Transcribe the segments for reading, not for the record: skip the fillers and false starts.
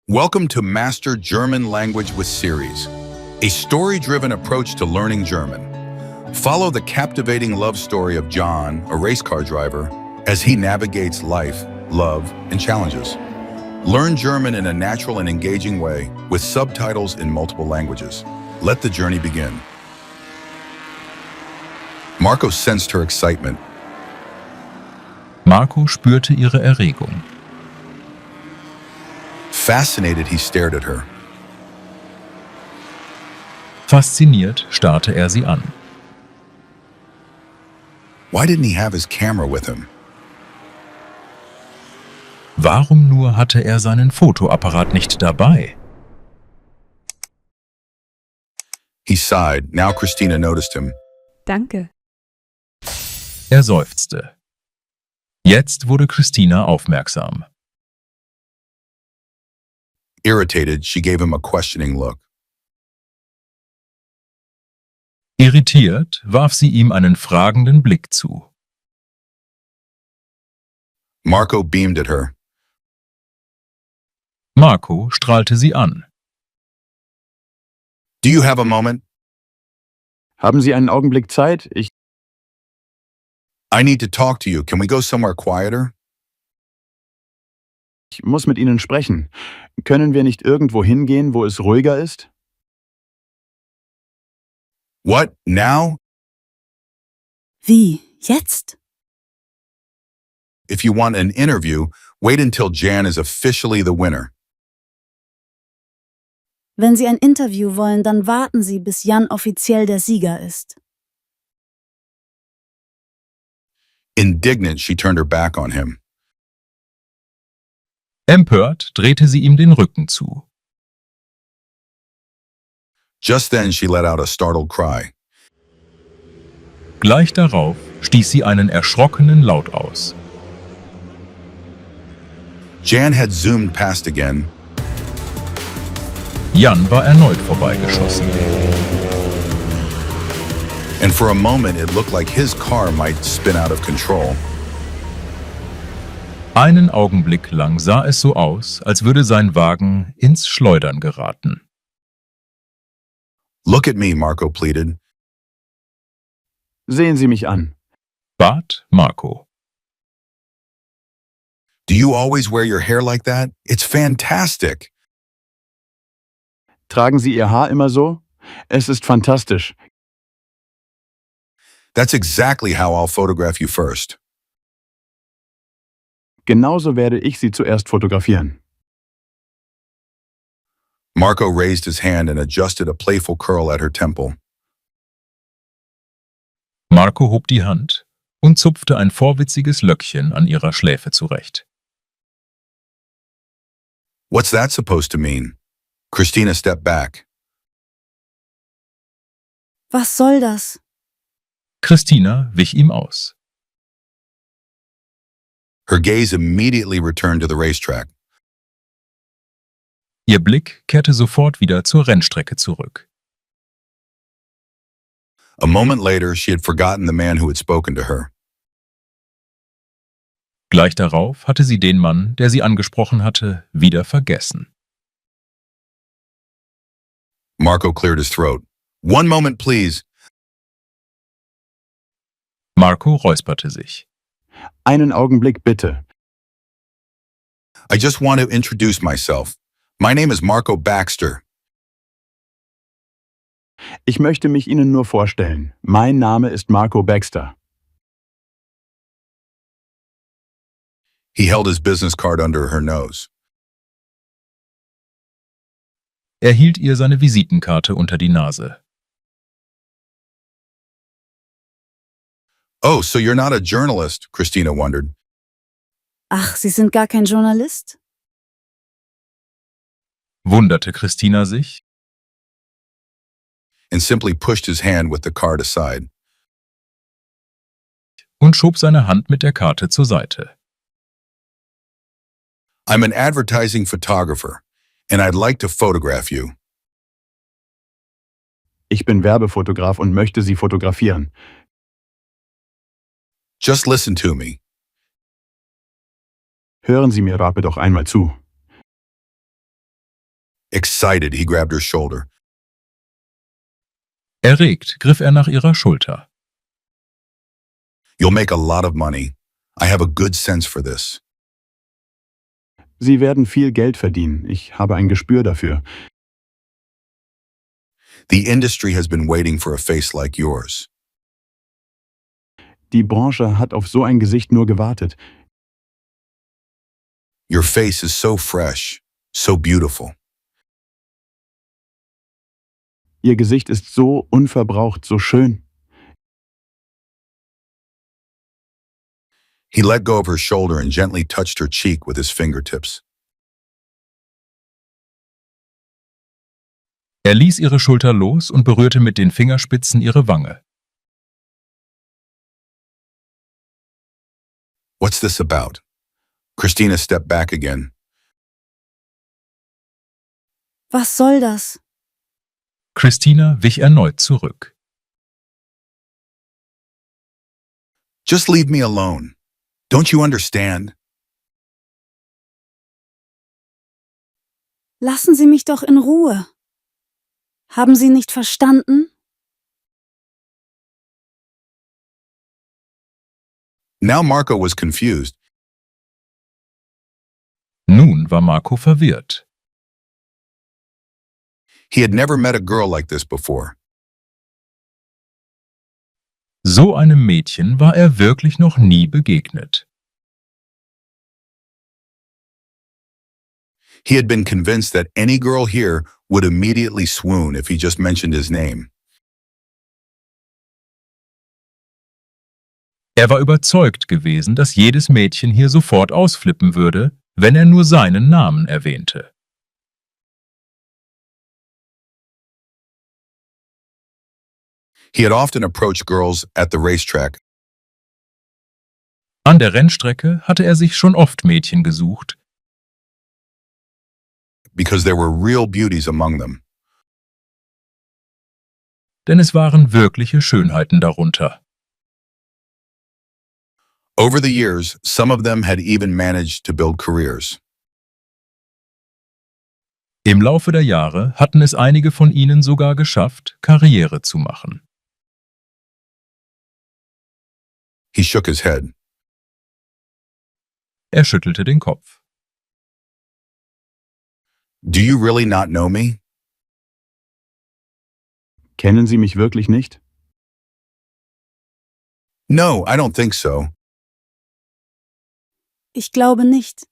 Welcome to Master German Language with Series, a story-driven approach to learning German. Follow the captivating love story of John, a race car driver, as he navigates life, love, and challenges. Learn German in a natural and engaging way with subtitles in multiple languages. Let the journey begin. Marco sensed her excitement. Marco spürte ihre Erregung. Fascinated, he stared at her. Fasziniert starrte er sie an. Why didn't he have his camera with him? Warum nur hatte er seinen Fotoapparat nicht dabei? He sighed. Now Christina noticed him. Danke. Er seufzte. Jetzt wurde Christina aufmerksam. Irritated, she gave him a questioning look. Irritiert warf sie ihm einen fragenden Blick zu. Marco beamed at her. Marco strahlte sie an. Do you have a moment? Haben Sie einen Augenblick Zeit? I need to talk to you. Can we go somewhere quieter? Ich muss mit Ihnen sprechen. Können wir nicht irgendwo hingehen, wo es ruhiger ist? What? Now? Wie? Jetzt? If you want an interview, wait until Jan is officially the winner. Wenn Sie ein Interview wollen, dann warten Sie, bis Jan offiziell der Sieger ist. Indignant, she turned her back on him. Empört drehte sie ihm den Rücken zu. Just then she let out a startled cry. Gleich darauf stieß sie einen erschrockenen Laut aus. Jan had zoomed past again. Jan war erneut vorbeigeschossen. And for a moment it looked like his car might spin out of control. Einen Augenblick lang sah es so aus, als würde sein Wagen ins Schleudern geraten. Look at me, Marco pleaded. Sehen Sie mich an. Bat Marco. Do you always wear your hair like that? It's fantastic. Tragen Sie Ihr Haar immer so? Es ist fantastisch. That's exactly how I'll photograph you first. Genauso werde ich Sie zuerst fotografieren. Marco raised his hand and adjusted a playful curl at her temple. Marco hob die Hand und zupfte ein vorwitziges Löckchen an ihrer Schläfe zurecht. What's that supposed to mean? Christina stepped back. Was soll das? Christina wich ihm aus. Her gaze immediately returned to the racetrack. Ihr Blick kehrte sofort wieder zur Rennstrecke zurück. A moment later, she had forgotten the man who had spoken to her. Gleich darauf hatte sie den Mann, der sie angesprochen hatte, wieder vergessen. Marco cleared his throat. One moment, please. Marco räusperte sich. Einen Augenblick bitte. I just want to introduce myself. My name is Marco Baxter. Ich möchte mich Ihnen nur vorstellen. Mein Name ist Marco Baxter. He held his business card under her nose. Er hielt ihr seine Visitenkarte unter die Nase. Oh, so you're not a journalist, Christina wondered. Ach, Sie sind gar kein Journalist? Wunderte Christina sich And simply pushed his hand with the card aside. und schob seine Hand mit der Karte zur Seite. I'm an advertising photographer, and I'd like to photograph you. Ich bin Werbefotograf und möchte Sie fotografieren. Just listen to me. Hören Sie mir Rape doch einmal zu. Excited, he grabbed her shoulder. Erregt griff er nach ihrer Schulter. You'll make a lot of money. I have a good sense for this. Sie werden viel Geld verdienen. Ich habe ein Gespür dafür. The industry has been waiting for a face like yours. Die Branche hat auf so ein Gesicht nur gewartet. Your face is so fresh, so beautiful. Ihr Gesicht ist so unverbraucht, so schön. He let go of her shoulder and gently touched her cheek with his fingertips. Er ließ ihre Schulter los und berührte mit den Fingerspitzen ihre Wange. What's this about? Christina stepped back again. Was soll das? Christina wich erneut zurück. Just leave me alone. Don't you understand? Lassen Sie mich doch in Ruhe. Haben Sie nicht verstanden? Now Marco was confused. Nun war Marco verwirrt. He had never met a girl like this before. So einem Mädchen war er wirklich noch nie begegnet. He had been convinced that any girl here would immediately swoon if he just mentioned his name. Er war überzeugt gewesen, dass jedes Mädchen hier sofort ausflippen würde, wenn er nur seinen Namen erwähnte. He had often approached girls at the racetrack, An der Rennstrecke hatte er sich schon oft Mädchen gesucht, because there were real beauties among them. denn es waren wirkliche Schönheiten darunter. Over the years, some of them had even managed to build careers. Im Laufe der Jahre hatten es einige von ihnen sogar geschafft, Karriere zu machen. He shook his head. Er schüttelte den Kopf. Do you really not know me? Kennen Sie mich wirklich nicht? No, I don't think so. Ich glaube nicht.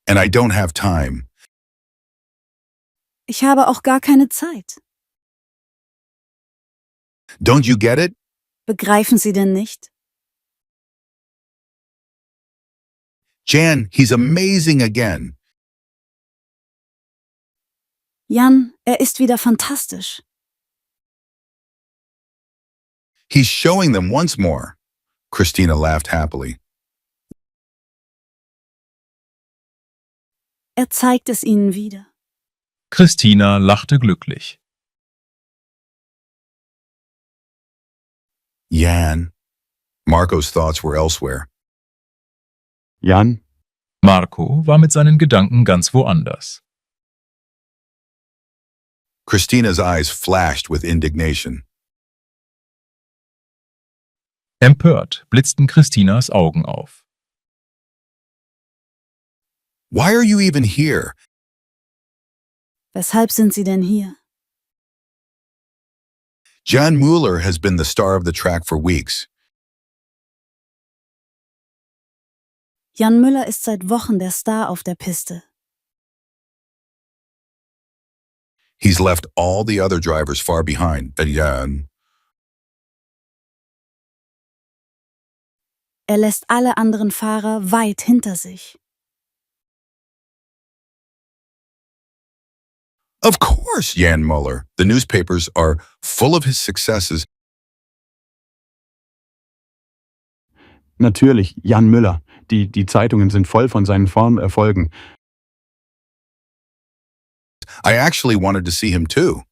And I don't have time. Ich habe auch gar keine Zeit. Don't you get it? Begreifen Sie denn nicht? Jan, he's amazing again. Jan, er ist wieder fantastisch. He's showing them once more. Christina laughed happily. Er zeigt es ihnen wieder. Christina lachte glücklich. Jan. Marco's thoughts were elsewhere. Jan, Marco war mit seinen Gedanken ganz woanders. Christina's eyes flashed with indignation. Empört blitzten Christinas Augen auf. Why are you even here? Weshalb sind Sie denn hier? Jan Mueller has been the star of the track for weeks. Jan Müller ist seit Wochen der Star auf der Piste. He's left all the other drivers far behind. Jan. Er lässt alle anderen Fahrer weit hinter sich. Of course, Jan Mueller. The newspapers are full of his successes. natürlich, Jan Müller. Die Zeitungen sind voll von seinen Formerfolgen. I actually wanted to see him too.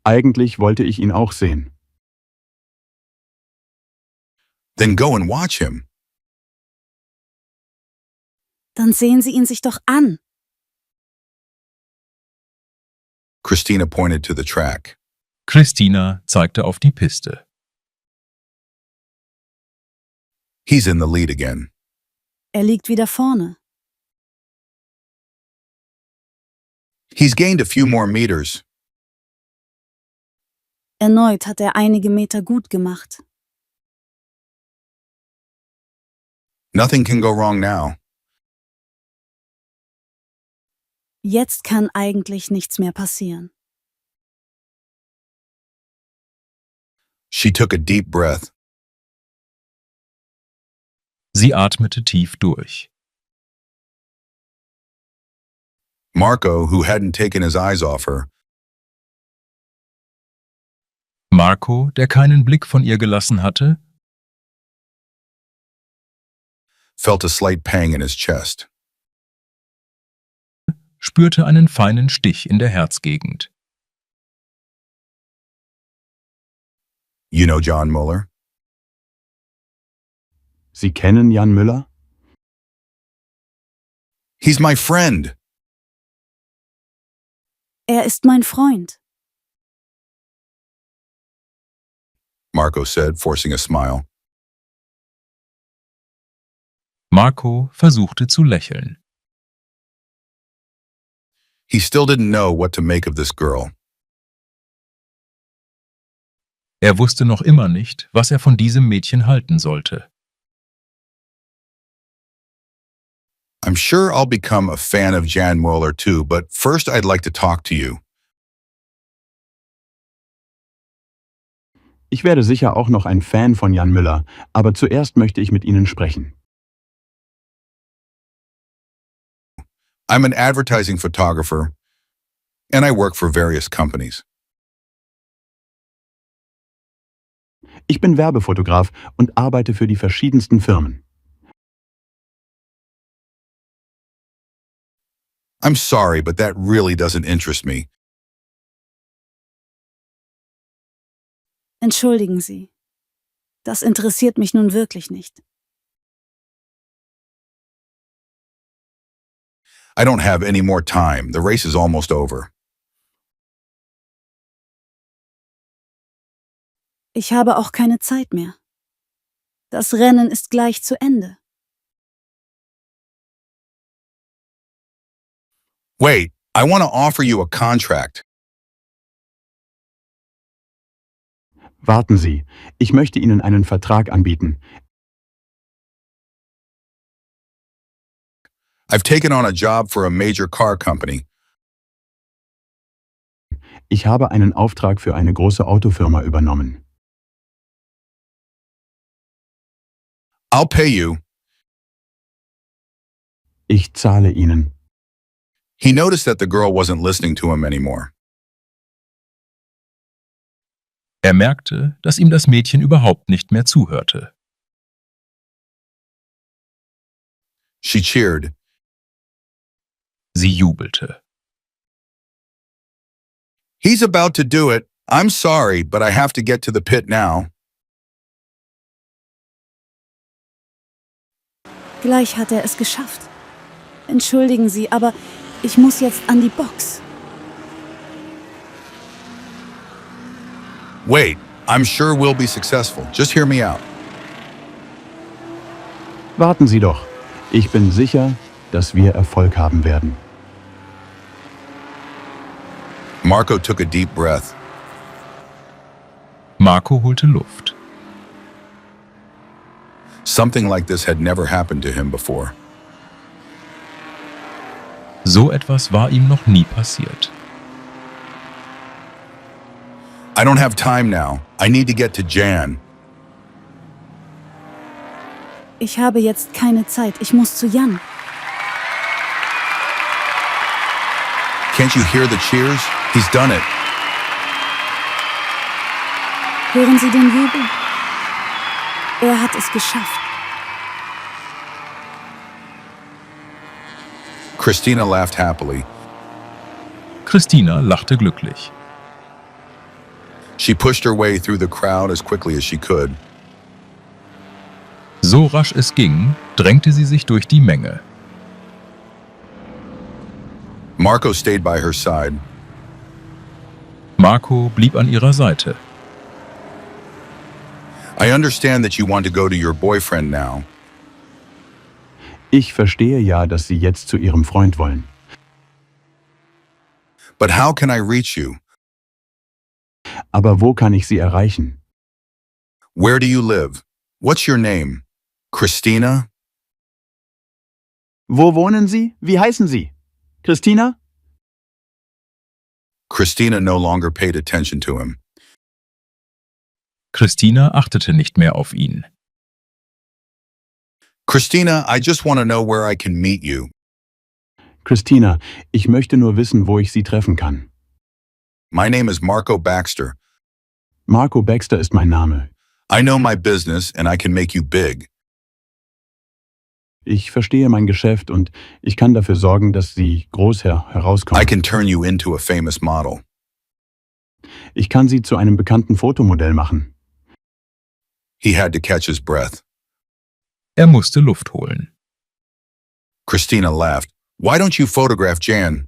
Eigentlich wollte ich ihn auch sehen. Then go and watch him. Dann sehen Sie ihn sich doch an. Christina pointed to the track. Christina zeigte auf die Piste. He's in the lead again. Er liegt wieder vorne. He's gained a few more meters. Erneut hat er einige Meter gut gemacht. Nothing can go wrong now. Jetzt kann eigentlich nichts mehr passieren. She took a deep breath. Sie atmete tief durch. Marco, who hadn't taken his eyes off her, Marco, der keinen Blick von ihr gelassen hatte, felt a slight pang in his chest. spürte einen feinen Stich in der Herzgegend. You know John Muller? Sie kennen Jan Müller? He's my friend. Er ist mein Freund. Marco said, forcing a smile. Marco versuchte zu lächeln. He still didn't know what to make of this girl. Er wusste noch immer nicht, was er von diesem Mädchen halten sollte. I'm sure I'll become a fan of Jan Muller too, but first I'd like to talk to you. Ich werde sicher auch noch ein Fan von Jan Müller, aber zuerst möchte ich mit Ihnen sprechen. I'm an advertising photographer, and I work for various companies. Ich bin Werbefotograf und arbeite für die verschiedensten Firmen. I'm sorry, but that really doesn't interest me. Entschuldigen Sie. Das interessiert mich nun wirklich nicht. I don't have any more time. The race is almost over. Ich habe auch keine Zeit mehr. Das Rennen ist gleich zu Ende. Wait, I want to offer you a contract. Warten Sie, ich möchte Ihnen einen Vertrag anbieten. I've taken on a job for a major car company. Ich habe einen Auftrag für eine große Autofirma übernommen. I'll pay you. Ich zahle Ihnen. He noticed that the girl wasn't listening to him anymore. Er merkte, dass ihm das Mädchen überhaupt nicht mehr zuhörte. She cheered. Sie jubelte. He's about to do it. I'm sorry, but I have to get to the pit now. Gleich hat er es geschafft. Entschuldigen Sie, aber ich muss jetzt an die Box. Wait, I'm sure we'll be successful. Just hear me out. Warten Sie doch. Ich bin sicher, dass wir Erfolg haben werden. Marco took a deep breath. Marco holte Luft. Something like this had never happened to him before. So etwas war ihm noch nie passiert. I don't have time now. I need to get to Jan. Ich habe jetzt keine Zeit. Ich muss zu Jan. Can't you hear the cheers? He's done it. Hören Sie den Jubel? Er hat es geschafft. Christina laughed happily. Christina lachte glücklich. She pushed her way through the crowd as quickly as she could. So rasch es ging, drängte sie sich durch die Menge. Marco stayed by her side. Marco blieb an ihrer Seite. I understand that you want to go to your boyfriend now. Ich verstehe ja, dass Sie jetzt zu Ihrem Freund wollen. But how can I reach you? Aber wo kann ich Sie erreichen? Where do you live? What's your name? Christina? Wo wohnen Sie? Wie heißen Sie? Christina? Christina no longer paid attention to him. Christina achtete nicht mehr auf ihn. Christina, I just want to know where I can meet you. Christina, ich möchte nur wissen, wo ich Sie treffen kann. My name is Marco Baxter. Marco Baxter ist mein Name. I know my business and I can make you big. Ich verstehe mein Geschäft und ich kann dafür sorgen, dass Sie groß herauskommen. I can turn you into a famous model. Ich kann Sie zu einem bekannten Fotomodell machen. He had to catch his breath. Er musste Luft holen. Christina laughed. Why don't you photograph Jan?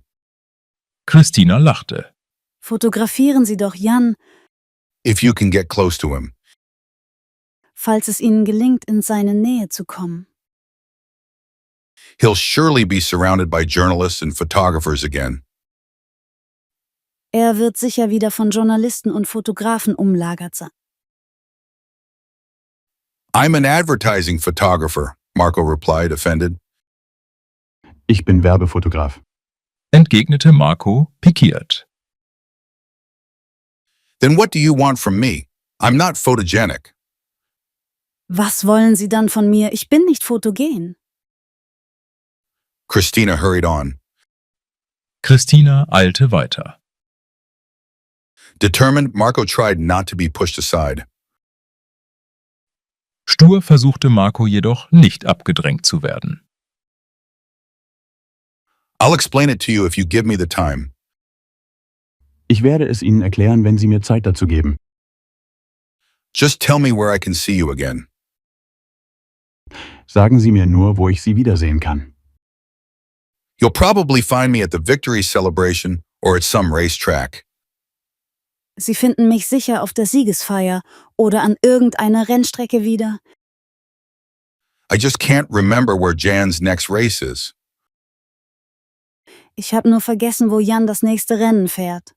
Christina lachte. Fotografieren Sie doch Jan, If you can get close to him. falls es Ihnen gelingt, in seine Nähe zu kommen. He'll surely be surrounded by journalists and photographers again. Er wird sicher wieder von Journalisten und Fotografen umlagert sein. I'm an advertising photographer, Marco replied, offended. Ich bin Werbefotograf. Entgegnete Marco, pikiert. Then what do you want from me? I'm not photogenic. Was wollen Sie dann von mir? Ich bin nicht fotogen. Christina hurried on. Christina eilte weiter. Determined, Marco tried not to be pushed aside. Stur versuchte Marco jedoch, nicht abgedrängt zu werden. I'll explain it to you if you give me the time. Ich werde es Ihnen erklären, wenn Sie mir Zeit dazu geben. Just tell me where I can see you again. Sagen Sie mir nur, wo ich Sie wiedersehen kann. You'll probably find me at the victory celebration or at some racetrack. Sie finden mich sicher auf der Siegesfeier oder an irgendeiner Rennstrecke wieder. I just can't remember where Jan's next race is. Ich habe nur vergessen, wo Jan das nächste Rennen fährt.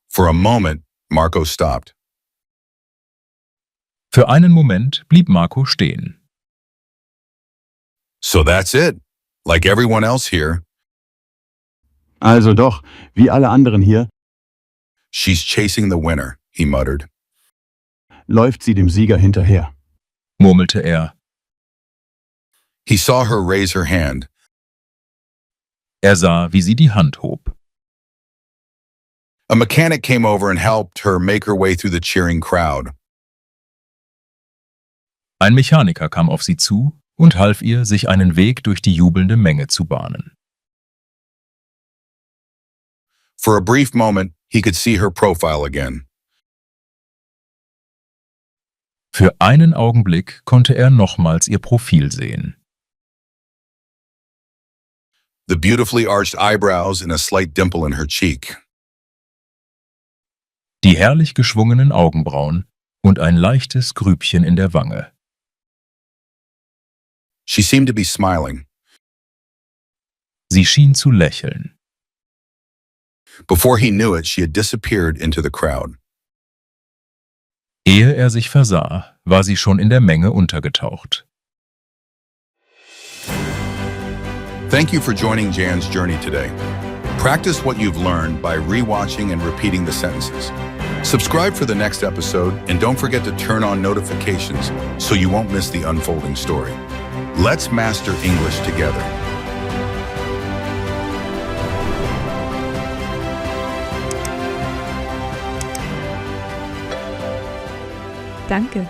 For a moment, Marco stopped. Für einen Moment blieb Marco stehen. So that's it. Like everyone else here, Also doch, wie alle anderen hier, she's chasing the winner, he muttered. läuft sie dem Sieger hinterher. Murmelte er. He saw her raise her hand. Er sah, wie sie die Hand hob. A mechanic came over and helped her make her way through the cheering crowd. Ein Mechaniker kam auf sie zu und half ihr, sich einen Weg durch die jubelnde Menge zu bahnen. For a brief moment, he could see her profile again. Für einen Augenblick konnte er nochmals ihr Profil sehen. The beautifully arched eyebrows and a slight dimple in her cheek. Die herrlich geschwungenen Augenbrauen und ein leichtes Grübchen in der Wange. She seemed to be smiling. Sie schien zu lächeln. Before he knew it, she had disappeared into the crowd. Ehe er sich versah, war sie schon in der Menge untergetaucht. Thank you for joining Jan's journey today. Practice what you've learned by rewatching and repeating the sentences. Subscribe for the next episode and don't forget to turn on notifications so you won't miss the unfolding story. Let's master English together. Danke.